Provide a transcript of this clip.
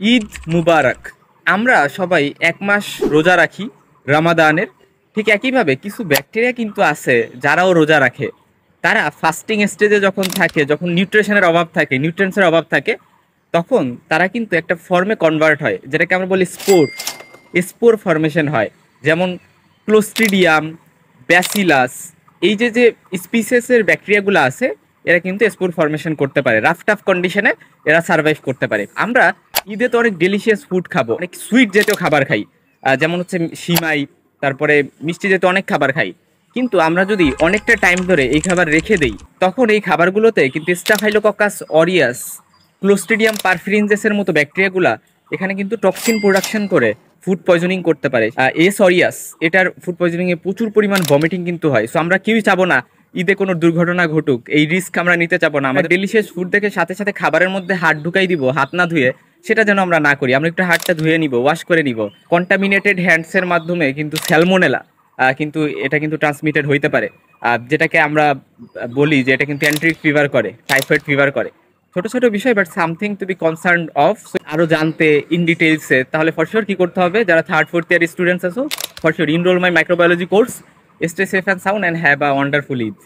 ঈদ মুবারক। আমরা সবাই এক মাস রোজা রাখি রমাদানের। ঠিক একইভাবে কিছু ব্যাকটেরিয়া কিন্তু আছে যারাও রোজা রাখে। তারা ফাস্টিং স্টেজে যখন থাকে, যখন নিউট্রিশনের অভাব থাকে, নিউট্রিয়েন্টসের অভাব থাকে, তখন তারা কিন্তু একটা ফর্মে কনভার্ট হয়, যেটাকে আমরা বলি স্পোর। স্পোর ফর্মেশন হয়। যেমন ক্লোস্ট্রিডিয়াম, ব্যাসিলাস, এই যে যে স্পিসিসের ব্যাকটেরিয়াগুলো আছে, এরা কিন্তু স্পোর ফর্মেশন করতে পারে। রাফ টাফ কন্ডিশনে এরা সার্ভাইভ করতে পারে। আমরা ঈদে তো অনেক ডেলিশিয়াস ফুড খাবো, অনেক সুইট জাতীয় খাবার খাই, যেমন হচ্ছে সিমাই, তারপরে মিষ্টি জাতীয় অনেক খাবার খাই। কিন্তু আমরা যদি অনেকটা টাইম ধরে এই খাবার রেখে দেই, তখন এই খাবারগুলোতে কিন্তু স্টাফাইলোককাস অরিয়াস, ক্লোস্ট্রিডিয়াম পারফিরিনজেসের মতো ব্যাকটেরিয়াগুলা এখানে কিন্তু টক্সিন প্রোডাকশন করে ফুড পয়জনিং করতে পারে। এস অরিয়াস, এটার ফুড পয়জনিং এ প্রচুর পরিমাণ ভমিটিং কিন্তু হয়। সো আমরা কেউই চাবো না ঈদে কোনো দুর্ঘটনা ঘটুক, এই রিস্ক আমরা নিতে চাবো না। আমাদের ডেলিশিয়াস ফুড দেখে সাথে সাথে খাবারের মধ্যে হাত ঢুকাই দিব হাত না ধুয়ে, সেটা যেন আমরা না করি। আমরা একটু হাতটা ধুয়ে নিব, ওয়াশ করে নিব। কন্টামিনেটেড হ্যান্ডসের মাধ্যমে কিন্তু স্যালমোনেলা কিন্তু এটা কিন্তু ট্রান্সমিটেড হইতে পারে, যেটাকে আমরা বলি যে এটা কিন্তু অ্যান্ট্রিক ফিভার করে, টাইফয়েড ফিভার করে। ছোট ছোট বিষয়, but something to B concern of. আরো জানতে ইন ডিটেইলসে তাহলে ফর শিওর কি করতে হবে, যারা থার্ড ফোর্থ ইয়ার স্টুডেন্টস আছো, for sure enrol my microbiology course. Stay safe and sound and have a wonderful Eid.